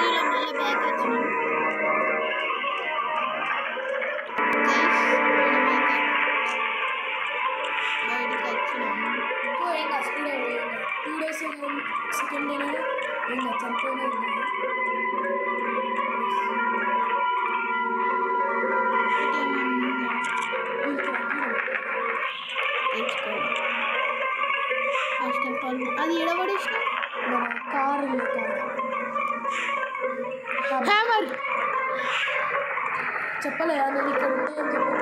స్టోరీలో మళ్ళీ బ్యాక్ వచ్చినాం బయటకు వచ్చినాం ఇంకో ఏం అసలు 2 days సెకండ్ డేనే ఏం చనిపోయినా ఫస్ట్ ఆఫ్ ఆల్ అది ఎడబడేసిన మన కారు హ్యామర్ చెప్పలేదా నేను ఇక్కడ ఉంటాయని చెప్పి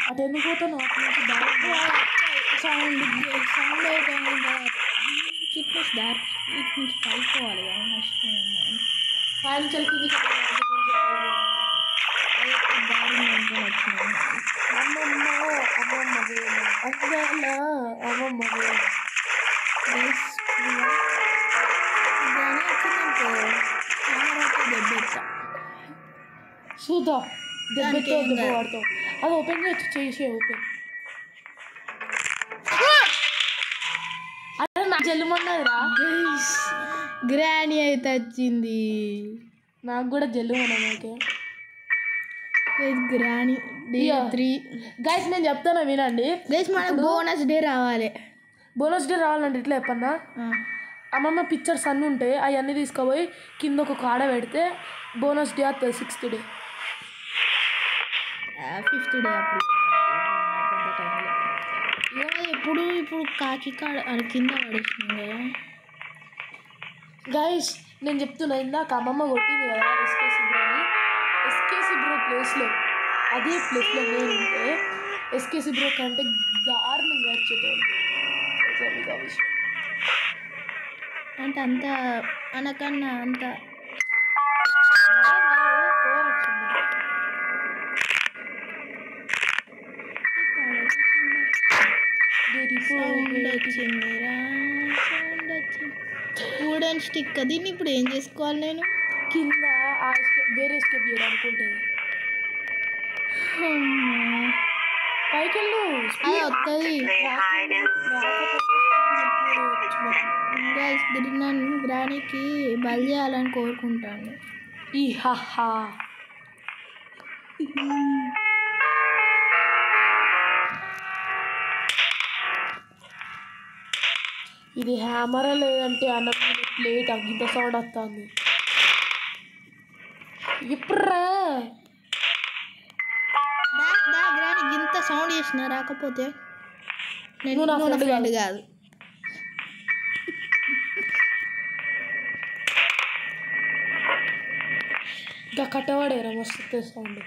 అటు ఎందుకు పోతాను సౌండ్ చిట్నెస్ దారి ఇటు నుంచి పైపోవాలి కదా నష్టం పైన చలికి దారి అనుకుని వచ్చినాము అమ్మమ్మ అమ్మమ్మ దెబ్బెత్తా చూద్దా దెబ్బతో దెబ్బ వాడతావు అది ఓపెన్ చేసి ఓపెన్ అదే నాకు జల్లుమన్నదిరా గ్రానీ అయితే వచ్చింది నాకు కూడా జల్లుమన్నది ఓకే గ్రానీ డే 3 గైస్ నేను చెప్తాను వినండి గైస్ మనకు బోనస్ డే రావాలి బోనస్ డే రావాలంటే ఇట్లా చెప్పన్నా అమ్మమ్మ పిక్చర్స్ అన్నీ ఉంటాయి అవన్నీ తీసుకుపోయి కింద ఒక కాడ పెడితే బోనస్ డే వస్తుంది 6th డే 5th డే అప్పుడు ఇప్పుడు కాకి కాడ కింద పడేసినాం కదా గైస్ నేను చెప్తున్నా ఇందాక అమ్మమ్మ కొట్టింది కదా ఎస్కేసి బ్రో ప్లేస్లో అదే ప్లేస్లో నేను ఉంటే ఎస్కేసి బ్రో కంటే దారుణంగా వచ్చేటోళ్ళు మీకు ఆ విషయం అంటే అంత అనకన్నా అంత సౌండ్ వచ్చిందిరా సౌండ్ వచ్చింది వుడెన్ స్టిక్ దీన్ని ఇప్పుడు ఏం చేసుకోవాలి నేను కింద వేరే ఎస్కేప్ చేయడానికి ఉంటుంది పైకి వెళ్ళు అది వస్తుంది నన్ను గ్రానికి బలి చేయాలని కోరుకుంటాను ఈ హహా ఇది హ్యామర్ లేదంటే అన్న ప్లేట్ ఇంత సౌండ్ వస్తుంది ఇప్పుడురా గ్రానికి ఇంత సౌండ్ చేసిన రాకపోతే నేను నా ఫ్రెండ్ కాదు ఇంకా కట్టవాడేరా మస్తు సౌండ్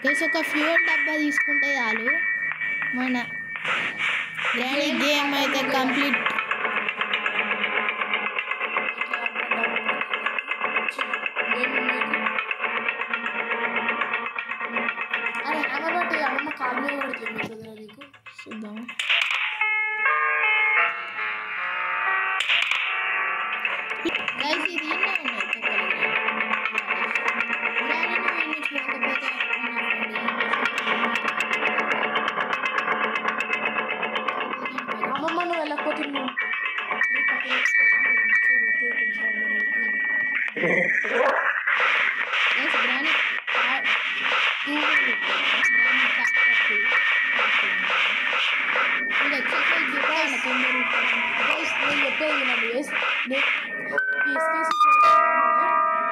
గైస్ ఒక ఫ్యూయల్ డబ్బా తీసుకుంటే చాలు మన గ్రానీ గేమ్ అయితే కంప్లీట్ అరే అమ్మబట్టి అమ్మమ్మ కాలు మీద పడుతుంది నీకు చూద్దాం గైస్ ఇది ఇన్నే ఉన్నాయి అమ్మమ్మ నువ్వు వెళ్ళకపోతే నేను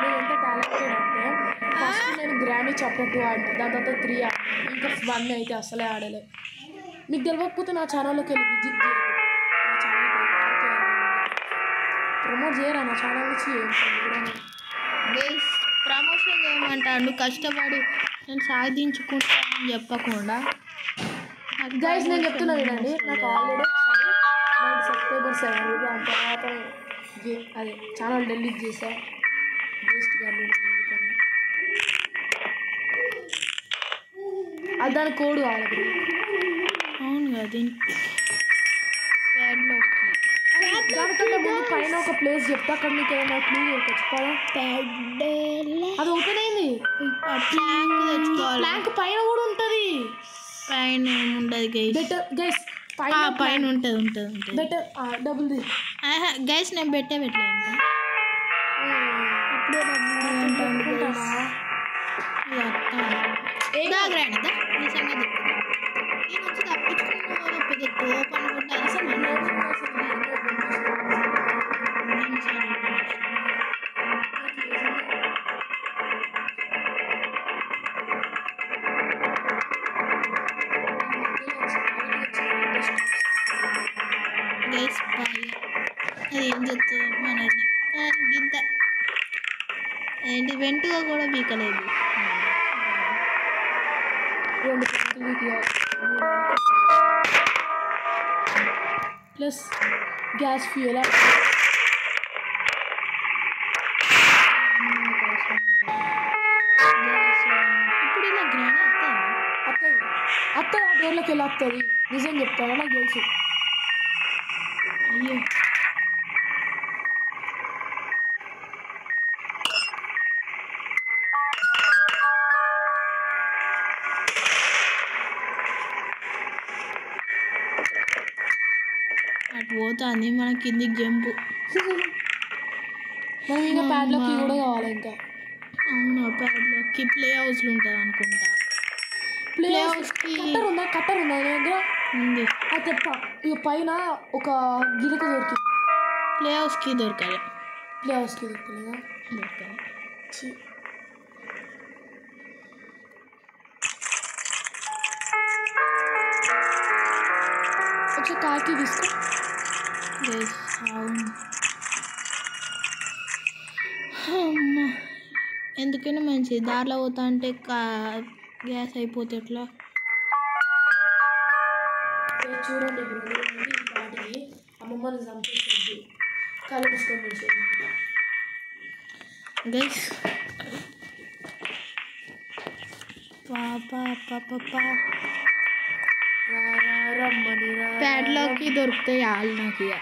ఎంత టాలెంటెడ్ అంటే ఫస్ట్ నేను గ్రానీ చాప్టర్ 2 ఆడినా దాని తర్వాత 3 ఆడినా ఇంకా 1 అయితే అసలే ఆడలే మీకు తెలియకపోతే నా ఛానల్లోకి వెళ్ళి విజిట్ చేయండి నా ఛానల్ ప్రమోట్ చేయరా నా ఛానల్ నుంచి గైస్ ప్రమోషన్ చేయమంటాడు కష్టపడి నేను సాధించుకుంటానని చెప్పకుండా గైస్ నేను చెప్తున్నా వినండి నాకు ఆల్రెడీ 9 సబ్స్క్రైబర్స్ అయ్యారు దాని తర్వాత అదే ఛానల్ డిలీట్ చేసా వేస్ట్గా అది దాని కోడ్ కావాలి అవును కదా ప్యాడ్లోకి దానికన్నా ముందు పైన ఒక ప్లేస్ చెప్తా, అక్కడ మీకు ఏమైనా క్లూ దొరకచ్చు. అది ఓపెన్ అయింది. ప్లాంక్ తెచ్చుకోవాలి. ప్లాంక్ పైన కూడా ఉంటుంది. పైన ఏముండదు గైస్. బెటర్ గైస్, పైన ఉంటుంది. Better double the guys. నేను పెట్టలేదు ఇంకా. ఏం చెప్తావు మనది గింత ఏంటి వెంటుగా కూడా బీకలేదు. ప్లస్ గ్యాస్ ఫ్యూయల్ ఇప్పుడు ఇలా గ్రాండ్ అత్తది ఆ డోర్లోకి వెళ్ళి వస్తుంది. నిజం చెప్తాను, నాకు తెలుసు. అయ్యో అటు పోతుంది మన కిందికి జంపు. మనం ఇంకా ప్యాడ్లోకి కూడా కావాలి. ఇంకా అవును, ప్యాడ్లోకి ప్లే హౌస్లు ఉంటుంది అనుకుంటా. ప్లే హౌస్కి కట్టర్ ఉందా దగ్గర ఉంది. అయితే ఇక పైన ఒక గిరక దొరికింది. ప్లే హౌస్కి దొరకలేదా? దొరకలేదు. ఒకసారి కార్కి తీసుకో. ఎందుకైనా మంచిది. దారిలో పోతా అంటే గ్యాస్ అయిపోతే ఎట్లా? చూడండి వాటికి అమ్మమ్మని చంపేసి కళ్ళు మూసుకొని గైస్. ప్యాడ్లోకి దొరుకుతాయి ఆలు నాకు. ఇక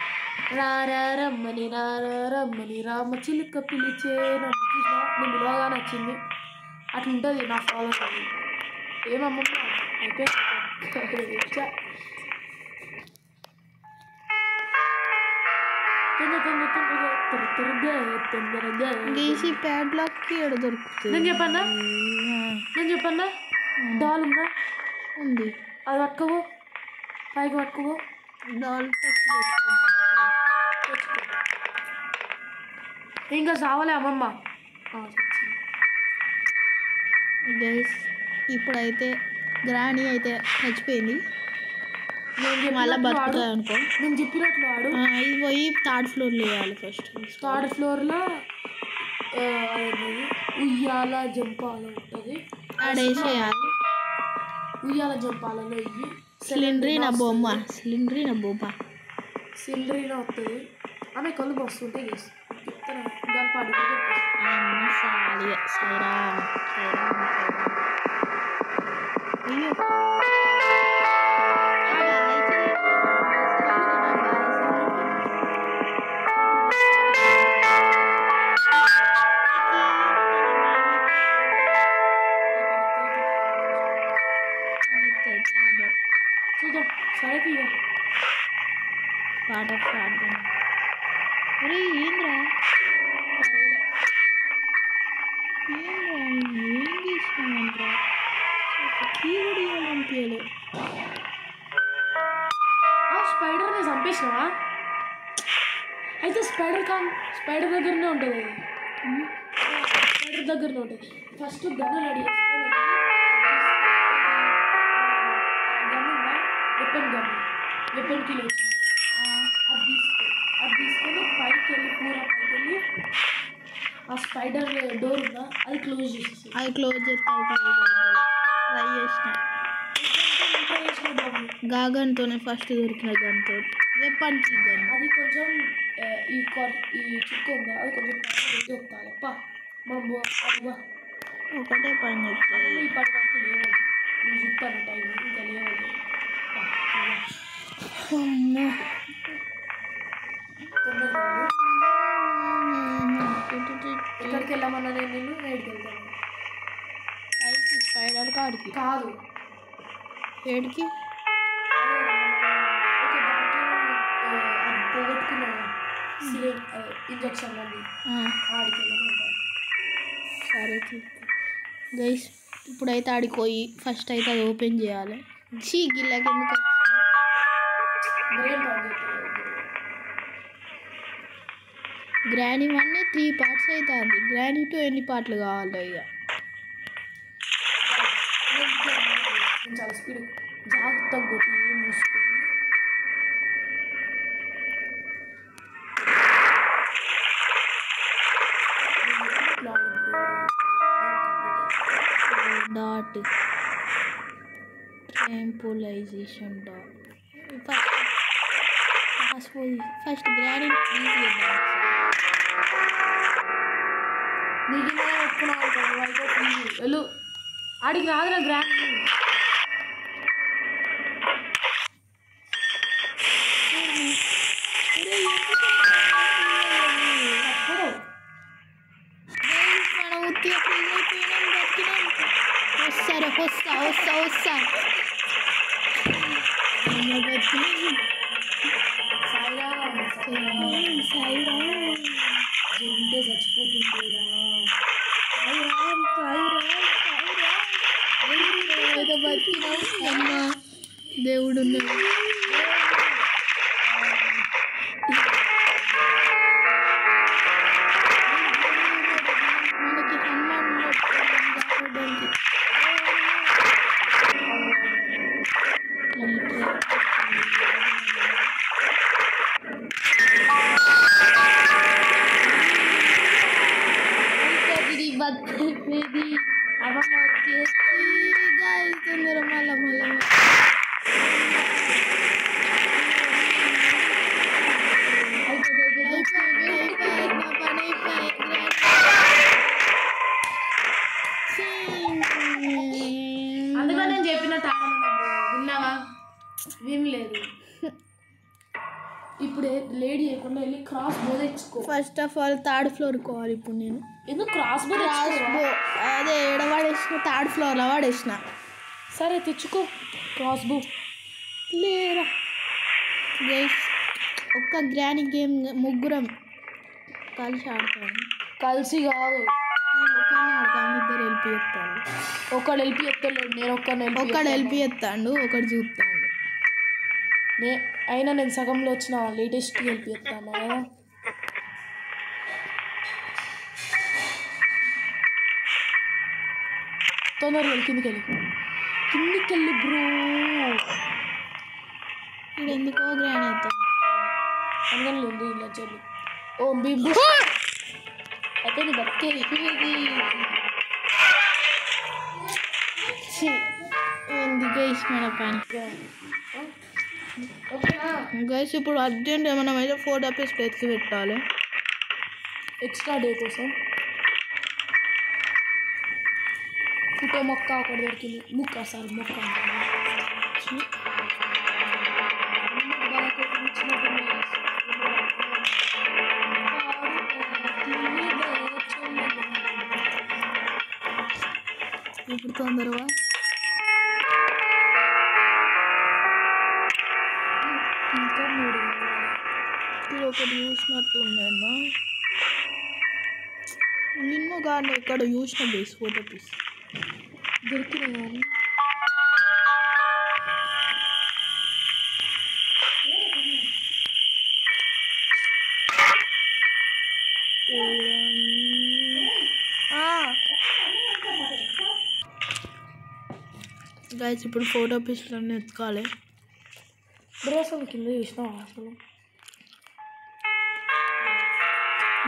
రమ్మని రామ చిలుక పిలిచే చూసినా నేను బాగా నచ్చింది. అట్లా ఉంటుంది నా ఫాలో. ఏమమ్మమ్మ అయిపోయి తొందరగా గీసి ప్యాడ్లోకి ఎడ దొరుకుతుంది. నేను చెప్పన్నా డాల్ ఉందా? ఉంది. అది పట్టుకోవో, పైకి పట్టుకోవో. డాల్ ఇంకా సావలే అమ్మమ్మ. గైస్ ఇప్పుడైతే గ్రాణి అయితే చచ్చిపోయింది. మళ్ళీ బతుకుతుంది అనుకో. నేను చెప్పినట్లు వాడు ఇది పోయి థర్డ్ ఫ్లోర్లో వేయాలి. ఫస్ట్ థర్డ్ ఫ్లోర్లో ఉయ్యాల జంపాల ఉంటుంది. ఆడేసేయాలి. ఉయ్యాల జంపాలలో ఇవి సిలిండరీనా బొమ్మ సిలిండరీనా వస్తుంది. ఆమె కళ్ళు వస్తుంటాయి. చెప్తాను దాని పాడు చూద్దాం. సరే తీయ పాట ప్రార్థన. అరే ఏంద్రా ఏం చేసినామంట్రా? కీ కూడా ఇవ్వాలనిపించలే. స్పైడర్ని చంపేసినావా? అయితే స్పైడర్ దగ్గరనే ఉంటుంది. ఫస్ట్ గన్ను రెడీ చేసుకొని వెపన్కి లేచింది. అది తీసుకొని పైకి వెళ్ళి ఆ స్పైడర్ డోర్ ఉందా అది క్లోజ్ చేసేసి ట్రై చేసిన గాగన్తోనే ఫస్ట్ దొరికిన గన్తో వెపన్కి గన్. అది కొంచెం ఈ చుక్క ఉందా అది కొంచెం చెప్తాను మనం ఒకటే పని చెప్తాను. ఇప్పటి వరకు లేవదు. నేను చెప్తాను టైం ఇంకా లేవదు. రమ్మన్నా నేను నిన్ను ఏడికి వెళ్తాను పైకి స్పైడర్ కాడికి కాదు ఏడికి ఓకే దాంట్లో పోగొట్టుకున్నాను ఇంజక్షన్ అది ఆడికి వెళ్ళమంటాను సరే గైస్ ఇప్పుడైతే ఆడికి పోయి ఫస్ట్ అయితే అది ఓపెన్ చేయాలి గిల్లకి ఎందుకు గ్రానీ 1 3 పార్ట్స్ అవుతుంది గ్రానీ 2 ఎన్ని పార్ట్లు కావాలి ఇక చాలా స్పీడ్ జాగ్రత్తగా కొట్టి ఏం చూసుకొని డాట్ ట్రాంపోలైజేషన్ డాట్ ఫస్ట్ గ్రానీ ఈజీ నీకు పెట్టుకున్నావు అయితే వెళ్ళు ఆడికి రాదురా గ్రాండ్ సరే వస్తా ఉంటే చచ్చిపోతుంటేరా దేవుడు మనకి హనుమాన్ బతికేది అమ్మ వచ్చేసి గాయతుందర మళ్ళా అందుకని నేను చెప్పినట్టు విన్నావా వినలేదు ఇప్పుడు లేడీ చేయకుండా వెళ్ళి క్రాస్ బో తెచ్చుకో first of all 3rd floor కోవాలి ఇప్పుడు నేను ఎందుకు క్రాస్ బో అదే ఎడవాడేసిన 3rd ఫ్లోర్లో వాడేసిన సరే తెచ్చుకో క్రాస్ బో లేరా గైస్ ఒక్క గ్రానీ గేమ్ ముగ్గురం కలిసి ఆడతాను కలిసి కాదు నేను ఒకరిని ఆడతాను ఇద్దరు ఎల్పి ఎత్తాను ఒకడు ఎల్పి ఎత్తలేడు నేను ఒకడు ఎల్పి ఎత్తాడు ఒకడు చూస్తాడు అయినా నేను సగంలో వచ్చిన లేటెస్ట్ ఎల్పి ఎత్తాను తొందరగా కిందికి వెళ్ళి బ్రో ఇది ఎందుకో గ్రానీ ఎత్తాను అందుకని లేదు ఇలా చెల్లి ఓ బిబ్బు అయితే నీ బతికేది ఏంది గైస్ మన పని గైస్ ఇప్పుడు అర్జెంట్ మనం అయితే 4 ఎపిసోడ్ ఎత్తి పెట్టాలి ఎక్స్ట్రా డే కోసం ఫోటో మొక్క ఒకటి దొరికింది మొక్క ఇప్పుడు తొందరగా ఇంకా 3 ఇది ఒకటి చూసినట్టుందన్నా నిన్ను కానీ ఇక్కడ చూసిన బేస్ 4 పీస్ దొరికినాయి గైస్ ఇప్పుడు 4 పీస్లన్నీ ఎత్తుకోవాలి బ్రో అసలు కింద చూసినావా అసలు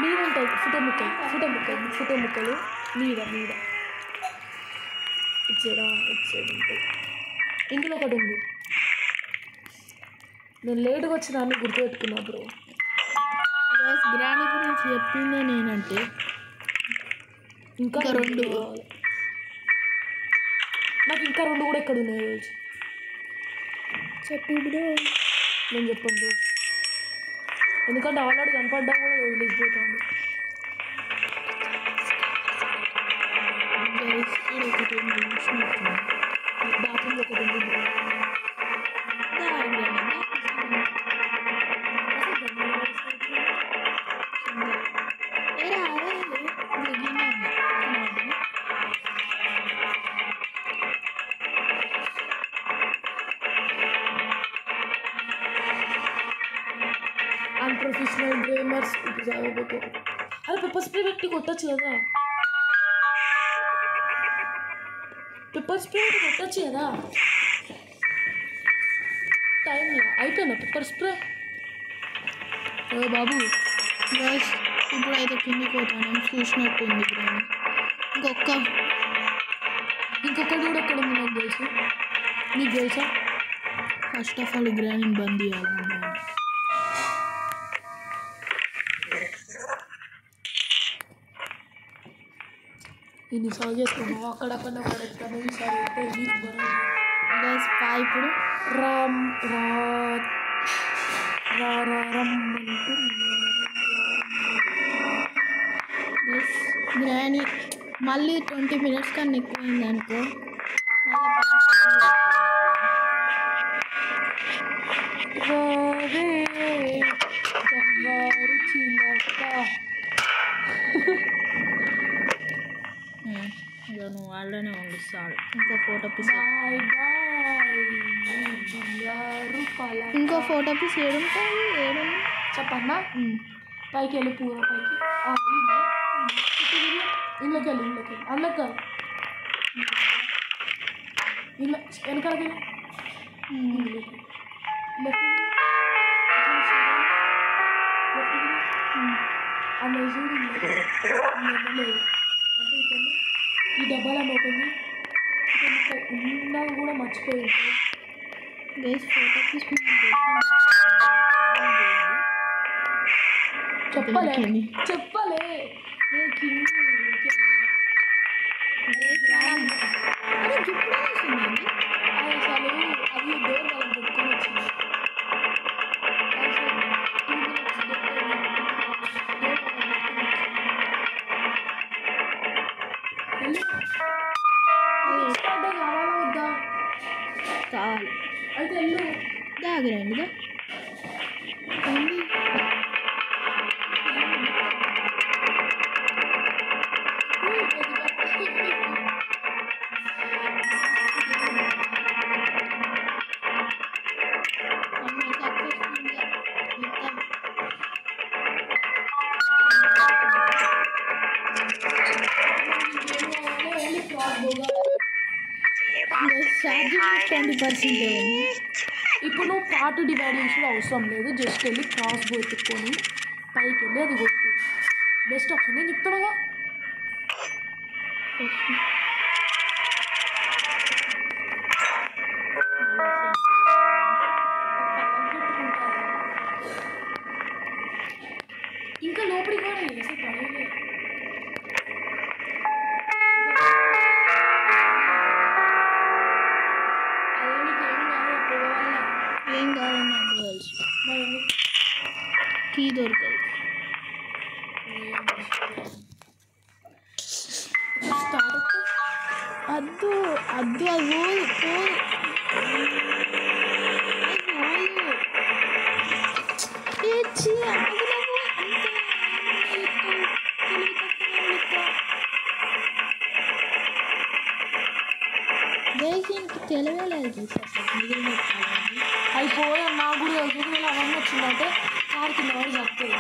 మీద ఉంటాయి ఫోటో ముక్కలు మీద ఇటు సైడ్ ఉంటాయి ఇందులో ఒకటి ఉంది నేను లేటుగా వచ్చిన అన్ని గుర్తుపెట్టుకున్నా బ్రో గైస్ గ్రానీ గురించి చెప్పిందే నేనంటే ఇంకా 2 నాకు ఇంకా 2 కూడా ఎక్కడ ఉన్నాయి రోజు చెప్పు బ్రో నేను చెప్పను బ్రో ఎందుకంటే ఆల్రెడీ కనపడ్డా కూడా వదిలేసిపోతాను ఒకటి చూసినట్టుంది. బాత్రూమ్లో ఒకటి ఉంది. అన్ప్రొఫెషనల్ గేమర్స్ ఇప్పుడు చదవబోతే అరే పెప్పర్ స్ప్రే పెట్టి కొట్టచ్చు కదా, పెప్పర్ స్ప్రే పెట్టి కొట్టచ్చు కదా టైంలో. అయిపోయిందా పెప్పర్ స్ప్రే? బాబు గైస్ ఇప్పుడైతే కిందికి పోతాను చూసినట్టుంది గ్రాని. ఇంకొకటి కూడా ఎక్కడ ఉంది నాకు తెలుసు. నీకు తెలుసా? ఫస్ట్ ఆఫ్ ఆల్ గ్రాని బంద్ చేయాలి. ఇన్నిసార్లు చేసుకున్నావు అక్కడక్కడ పడతాను. ఈసారి అయితే గైస్ ఇప్పుడు రామ్ గ్రాని మళ్ళీ 20 minutes కన్నా ఎక్కువైంది అనుకో నువ్వు వాళ్ళనే వండిస్తాడు. ఇంకో ఫోటో పీస్ ఏడు చెప్పన్నా పైకి వెళ్ళి పూర పైకి ఇంట్లోకి వెళ్ళి అందులోకి కాదు ఇంట్లో వెనకాలకి అందులో చూడు లేదు అంటే ఇక్కడ ఈ డబ్బాలను ఓపెన్ ఇందాక కూడా మర్చిపోయి ఉంటాయి. చెప్పలే అసలు అది డోర్ మనం పెట్టుకొని వచ్చింది. కావాలి అయితే వెళ్ళు దాగరండి ఇప్పుడు నువ్వు పార్ట్ డివైడ్ చేసిన అవసరం లేదు. జస్ట్ వెళ్ళి క్రాస్ బో ఎత్తుకొని పైకి వెళ్ళి అది కొట్టు. బెస్ట్ ఆప్షన్ నేను చెప్తున్నాగా. ఇంకా లోపలికి కూడా వేసి పడేయలేదు. ఏం కావాలి నాకు తెలుసు. కీ దొరకదు. అద్దు అద్దు అది తెలియలేదు. అయిపోయి నాకు కూడా తెలుసు. అవన్నీ వచ్చిందంటే కారు కింద వాడు చెప్తుంది.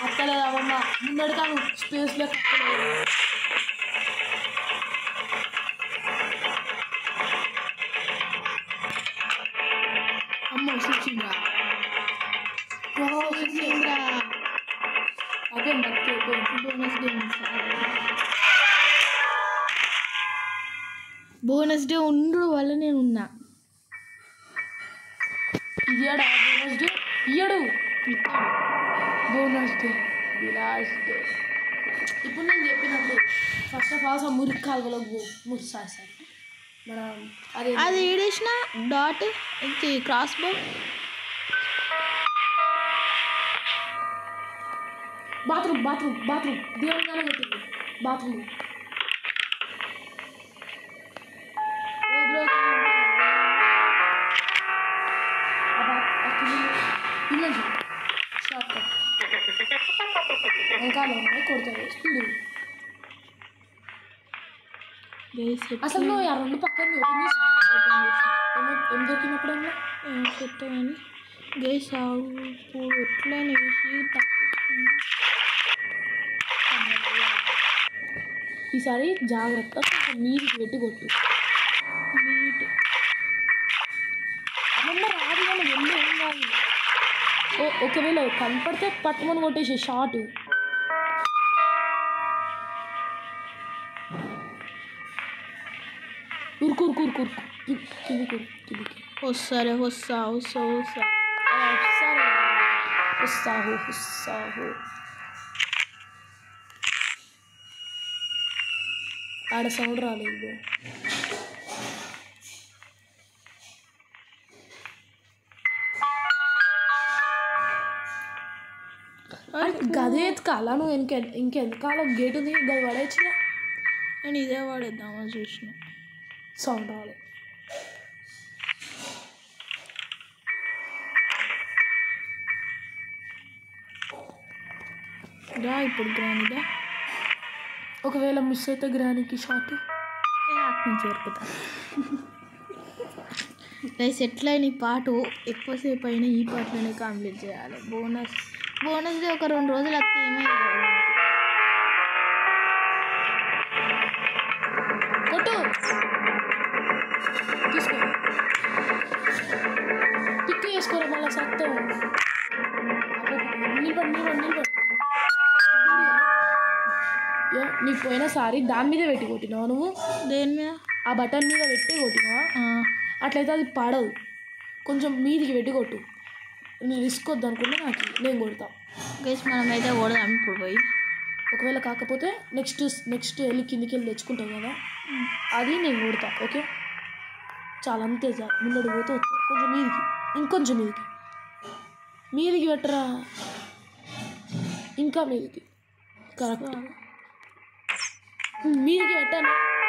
అక్కలేదు అవమ్మ ముందడికా స్పేస్లో కట్టలేదు. అమ్మ వచ్చిందా అదే మట్టి బోనస్ డే ఉండు వల్ల నేను ఉన్నా. ఇయ్యాడా బోనస్ డే? ఇయ్యడు బోనస్ డే లాస్ట్ డే. ఇప్పుడు నేను చెప్పినప్పుడు ఫస్ట్ ఆఫ్ ఆల్ మురికి కాలువలకు మురిసారు సార్ మనం అది ఏడేసిన డాట్ క్రాస్ బో బాత్రూమ్ బాత్రూమ్ బాత్రూమ్ దేవుని కొట్టింది బాత్రూమ్ ఇమేజ్ షార్ట్ కట్ వెనకాల ఉన్నాయి కొడుతుంది స్పీడ్ అసలు నువ్వు ఆ రెండు పక్కన ఓపెన్ చేసి ఏం దొరికినప్పుడన్నా చెప్తా కానీ గైస్ ఇప్పుడు ఎట్లా వేసి తప్పించుకుంది ఈసారి జాగ్రత్త కొంచెం నీటికి పెట్టి కొట్టు నీట్ అమ్మ రాదు కానీ వెళ్ళి ఏం కాదు ఒకవేళ కనపడితే పట్టుమని కొట్టేసి షార్ట్ ఉరుకు ఉరుకు ఉరుకు ఉరుకు కిందికి కిందికి వస్తారే వస్తా ఉత్సాహు ఉత్సాహు ఆడ సౌండ్ రాలేదు గదే ఎత్తుకాలా నువ్వు ఇంకెంతకాలం గేట్ ఉంది గది పడేయచ్చుగా నేను ఇదే వాడేద్దామని చూసిన సౌండ్ రావాలి రా ఇప్పుడు గ్రానీగా ఒకవేళ మిస్ అయితే గ్రానీకి షార్ట్ అటు నుంచి దొరుకుతా గైస్ ఎట్లయిన ఈ పాటు ఎక్కువసేపు అయినా ఈ పాటలోనే కంప్లీట్ చేయాలి బోనస్ది ఒక 2 రోజులు వస్తే ఏమైనా కొట్టు తీసుకో పిక్ చేసుకోరా మళ్ళీ సత్తం నిలబడి నీకు పోయినసారి దాని మీద పెట్టి కొట్టినావా నువ్వు దేని మీద ఆ బటన్ మీద పెట్టి కొట్టినావా అట్లయితే అది పడదు కొంచెం మీదికి పెట్టి కొట్టు నేను రిస్క్ వద్దు అనుకుంటే నేను కొడతా గైస్ మనమైతే కొడదాం ఇప్పుడు పోయి ఒకవేళ కాకపోతే నెక్స్ట్ వెళ్ళి కిందికి వెళ్ళి తెచ్చుకుంటాం కదా అది నేను కొడతా ఓకే చాలా అంతే సార్ ముందడు పోతే వస్తాయి కొంచెం మీదికి ఇంకొంచెం మీదికి పెట్టరా ఇంకా మీదికి కరెక్ట్ మీదికి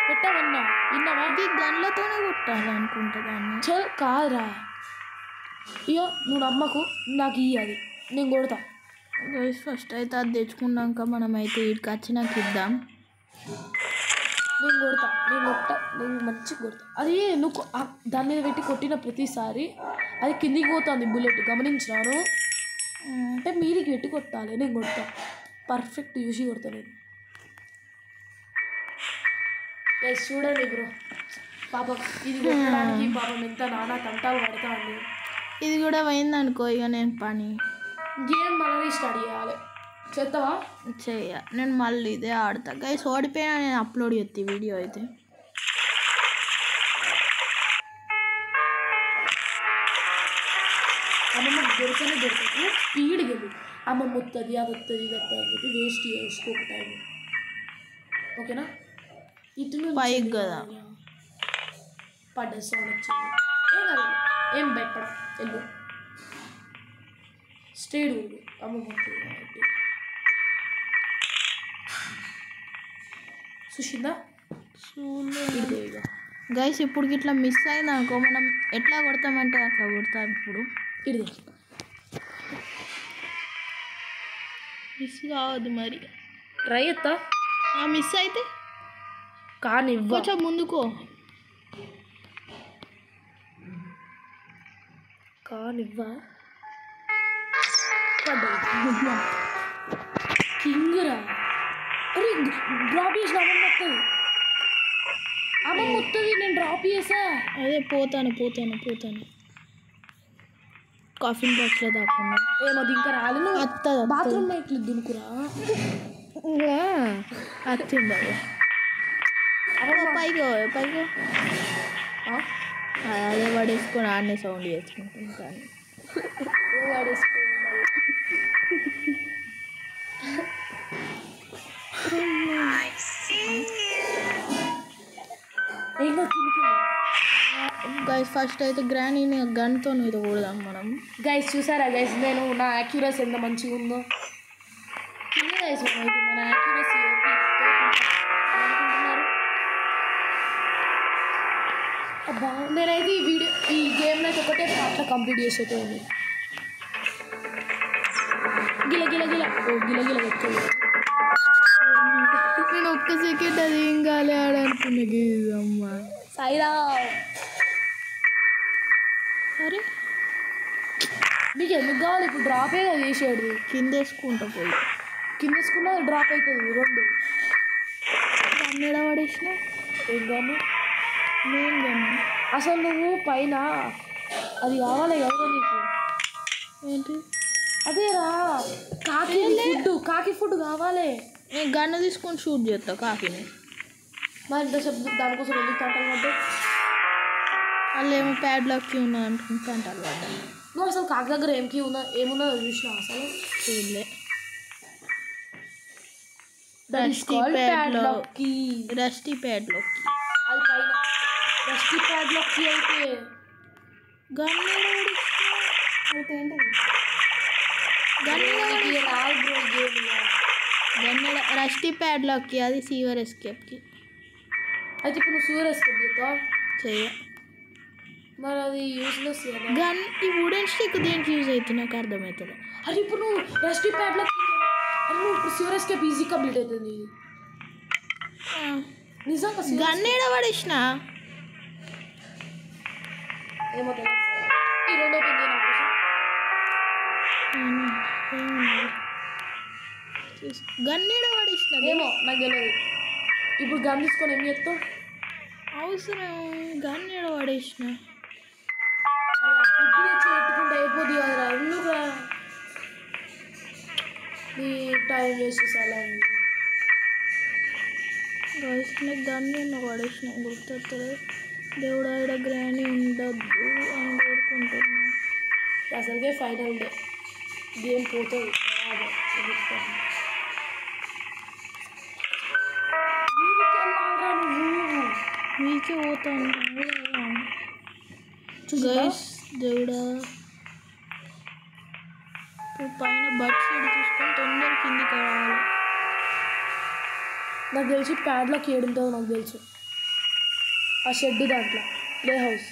పెట్టామన్నా విన్నావా ఇది గన్లతోనే కొట్టాలనుకుంటా దాన్ని చల్ కాదురా ఇయో నువ్వు నమ్మకు నాకు ఇయ్యాలి నేను కొడతా గైస్ ఫస్ట్ అయితే అది తెచ్చుకున్నాక మనమైతే ఇక్కడికి వచ్చినాక ఇద్దాం నేను మంచిగా కొడతా అది నువ్వు దాని మీద పెట్టి కొట్టిన ప్రతిసారి అది కిందికి పోతుంది బుల్లెట్ గమనించినాను అంటే మీదికి పెట్టి కొట్టాలి నేను కొడతా పర్ఫెక్ట్ చూసి కొడతా నేను ఎస్ చూడండి బ్రో పాపం ఇది కొట్టడానికి పాపం ఎంత నానా తంటాలు పడతా అండి ఇది కూడా పోయిందనుకో ఇక నేను పని గేమ్ మళ్ళీ స్టార్ట్ చేయాలి చేస్తావా నేను మళ్ళీ ఇదే ఆడతా గైస్ ఓడిపోయినా నేను అప్లోడ్ చేస్తా వీడియో అయితే అమ్మమ్మ దొరకదు స్పీడ్ గెలు అమ్మమ్మ వస్తుంది అది వస్తుంది ఇది వస్తుంది అని చెప్పి వేస్ట్ చేసుకోక టైం ఓకేనా ఇటు పైకి కదా పడ్డ సౌండ్ వచ్చింది ఏం కాదు ఏం భయపడ వెళ్ళు స్ట్రేట్ ఊరు అమ్మమ్మ వస్తుంది కాబట్టి చూసిందా గైస్ ఇప్పుడు ఇట్లా మిస్ అయింది అనుకో మనం ఎట్లా కొడతామంటే అట్లా కొడతాం ఇప్పుడు ఇది మిస్ కావద్దు మరి ట్రై చేస్తా మిస్ అయితే కానీ కొంచెం ముందుకో కానివ్వా కింగురా అరే డ్రాప్ చేసిన అమ్మమ్మ వస్తుంది అమ్మమ్మ వస్తుంది నేను డ్రాప్ చేసా అదే పోతాను కాఫిన్ బాక్స్లో దాకుండా ఏమది ఇంకా రాలేదు వస్తుంది బాత్రూమ్ ఇట్లా దునుకురా వచ్చింది పైకి అదే పడేసుకొని ఆడనే సౌండ్ చేసుకుంటాను గైస్ ఫస్ట్ అయితే గ్రానీని గన్తో ఇది కూడదాం మనం గైస్ చూసారా గైస్ నేను నా యాక్యురసీ ఎంత మంచిగా ఉందో గైస్ మన యాక్యురసీ అనుకుంటున్నారు. అబ్బా నేనైతే ఈ గేమ్ అయితే ఒకటే పార్ట్లో కంప్లీట్ చేసేటోంది. గిల గిల గిల ఓ గిల గిల పెట్టుకోలేదు. నేను ఒక్క సెకండ్ అది ఏం కాలే ఆడనుకున్నా గేజ్ అమ్మ. సాయిరా అరే మీకు ఎందుకు కావాలి ఇప్పుడు? డ్రాపే కదా చేసాడు. కింద వేసుకుంటా పోయి కింద వేసుకున్నా డ్రాప్ అవుతుంది 2. గన్నేడ పడేసిన ఏం కానీ నేను గన్ను అసలు నువ్వు పైన అది కావాలి కదా నీకు. ఏంటి అదేరా కాకి ఫుడ్ కావాలి. నేను గన్ను తీసుకొని షూట్ చేస్తా కాకిని. మరి ఇంతసేపు దానికోసం ఎందుకు తంటాలు పడ్డా? వాళ్ళు ఏమో ప్యాడ్లాక్కి ఉన్నది అనుకుంటే తంటాలు పడ్డా. నువ్వు అసలు కాకి దగ్గర ఏమున్నదో చూసినా అసలు చూడలే. రస్టీ ప్యాడ్లాక్కి అది పైన రస్టీ ప్యాడ్లాక్కి అయితే గన్నేడ అయితే ఏంటి గన్నేడ రస్టీ ప్యాడ్లాక్కి అది సీవర్ ఎస్కేప్కి. అయితే ఇప్పుడు నువ్వు సూర్ ఎస్కేప్ చేస్తావా? చెయ్య. మరి అది యూస్లెస్ కదా. గన్ ఈ వుడెన్ స్టిక్ దేనికి యూజ్ అవుతుంది నాకు అర్థమవుతుంది. అది ఇప్పుడు నువ్వు రస్టీ ప్యాడ్లాక్ అని నువ్వు ఇప్పుడు సూర్ ఎస్కేప్ ఈజీ కంప్లీట్ అవుతుంది. నిజంగా గన్నేడ పడేసిన ఏమో తెలియదు. ఈ 2 ఓపెన్ చేయను గన్నేడ పడేసిన ఏమో నాకు తెలియదు. ఇప్పుడు గన్ తీసుకొని ఏం చేస్తావు? అవసరం గన్నేడ పడేసిన ఫుడ్ తెచ్చి పెట్టుకుంటే అయిపోద్ది కదరా. ఎందుకు నీ టైం వేస్ట్ చాలా నాకు గన్నేడ పడేసిన గుర్తొస్తుంది. దేవుడు ఆడ గ్రాని ఉండద్దు అని కోరుకుంటున్నా. అసలుకే ఫైనల్ డే గేమ్ పోతుంది. మీకే పోతాను గైస్. దేవుడా పైన బట్ సైడ్ చూసుకొని తొందర కిందికి రావాలి. నాకు తెలిసి ప్యాడ్లోకి ఏడుంటుందో నాకు తెలుసు. ఆ షెడ్ దాంట్లో ప్లే హౌస్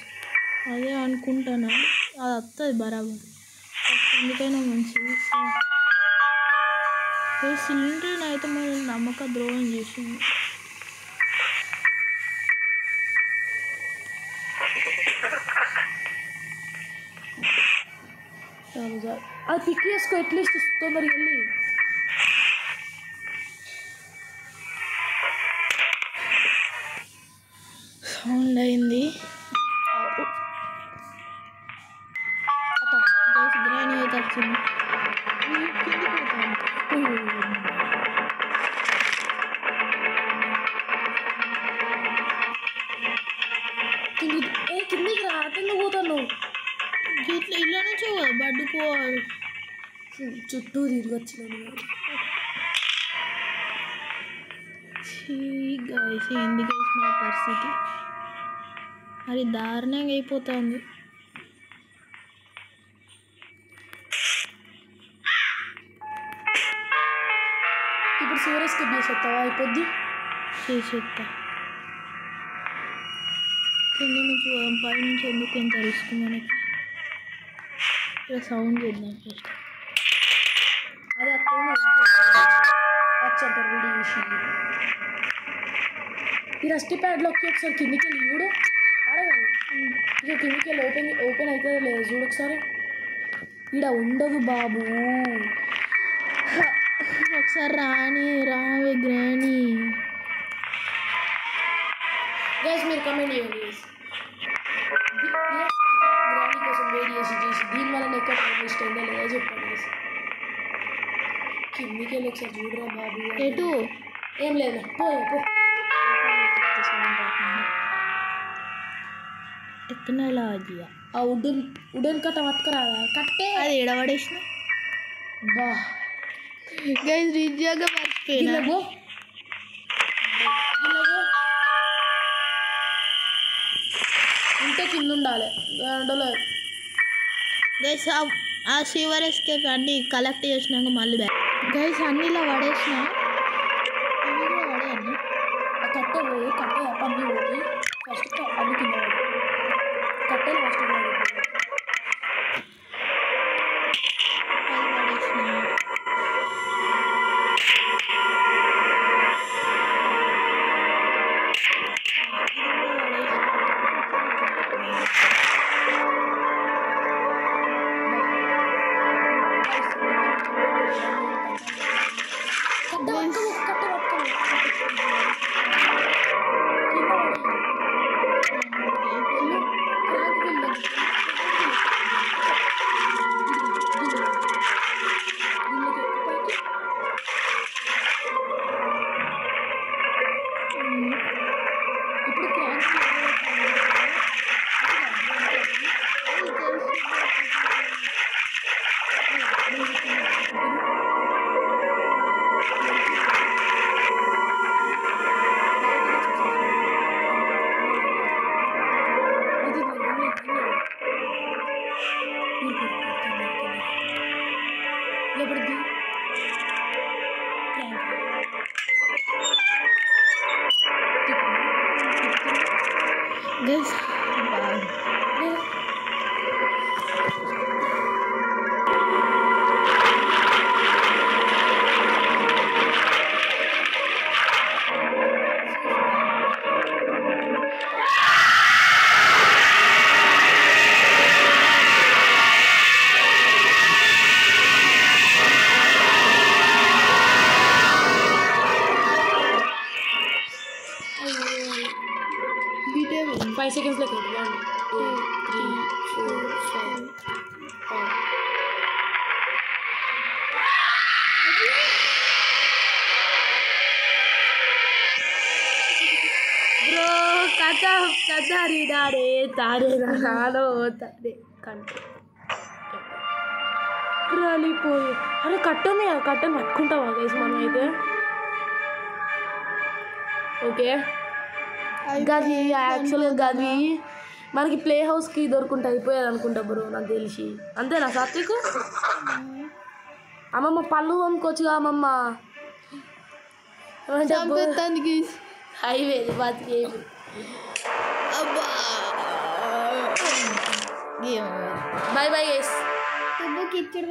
అదే అనుకుంటాను. అది వస్తుంది బరాబర్. ఎందుకైనా మంచిది. సిలిండర్ అయితే మరి నమ్మక ద్రోహం చేసింది. అది పిక్ చేసుకో అట్లీస్ట్ తొందరగా వెళ్ళి. సౌండ్ అయింది. గ్రాని అయితే వచ్చింది. కిందికి రా. అతను పోతాను ఇట్లా ఇళ్ళ నుంచే కదా బడ్డుకోవాలి. చుట్టూ తిరిగి వచ్చినాను. గైస్ ఏంది గైస్ మన పరిస్థితి? అది దారుణంగా అయిపోతుంది. ఇప్పుడు సూరజ్కి చేసేస్తావా? అయిపోద్ది. చేసేస్తా. కింద నుంచి పై నుంచి ఎందుకు ఎంత రిస్క్ మనకి? ఇక్కడ సౌండ్ చేద్దాం ఫస్ట్. అది అక్కడ వచ్చంటారు వీడియో చూసి. ఈ రస్టీ ప్యాడ్లోకి ఒకసారి కిందికి వెళ్ళి చూడు. ఆడగాదు ఇక కిందికి వెళ్ళి ఓపెన్ అవుతుందో లేదు చూడు ఒకసారి. ఈడ ఉండదు బాబు. ఒకసారి రావే గ్రాని. గైస్ మీరు కమెంట్ చేయండి. గ్రాని కోసం వెయిట్ చేసి దీనివల్ల ఎక్కువ టైం వేస్ట్ అయిందో లేదా చెప్పండి. కిందికి వెళ్ళి ఒకసారి చూడరా బాబు. ఎటు? ఏం లేదు పో. ఎత్తున ఎలా అదియా? ఆ ఉడన్ కట్ట పట్టుకురాదా? కట్టే అది ఎడబడేసిన. బా గైస్ నిజంగా మర్చిపోయినా. ఉంటే కింద ఉండాలి. గైస్ ఆ సివర్ ఎస్కేప్ అన్నీ కలెక్ట్ చేసినాక మళ్ళీ బ్యాక్ గైస్ అన్నీ ఇలా పడేసిన ఇవి కూడా పడేయండి కట్టె పోయి కట్టె పన్ని పోయి ఫస్ట్ పన్ని కింద పడి కట్టెలు ఫస్ట్ అది పడేసిన గైస్ బీటే 5 seconds లెక్క 1 2 3 4 5 బ్రో కథరి దాడే తారే నాలో తారే కంట రాలిపోయి అరే కట్టని కట్టని పట్టుకుంటావా గైస్ మనం అయితే ఓకే గది యాక్చువల్గా గది మనకి ప్లే హౌస్కి దొరుకుంటే అయిపోయేది అనుకుంటా బ్రో నాకు తెలిసి అంతేనా సాత్విక్ అమ్మమ్మ పళ్ళు అమ్ముకోవచ్చుగా అమ్మమ్మ చంపేస్తానికి హైవే బతికి అబ్బా బై బై గైస్ కిచ్చుడు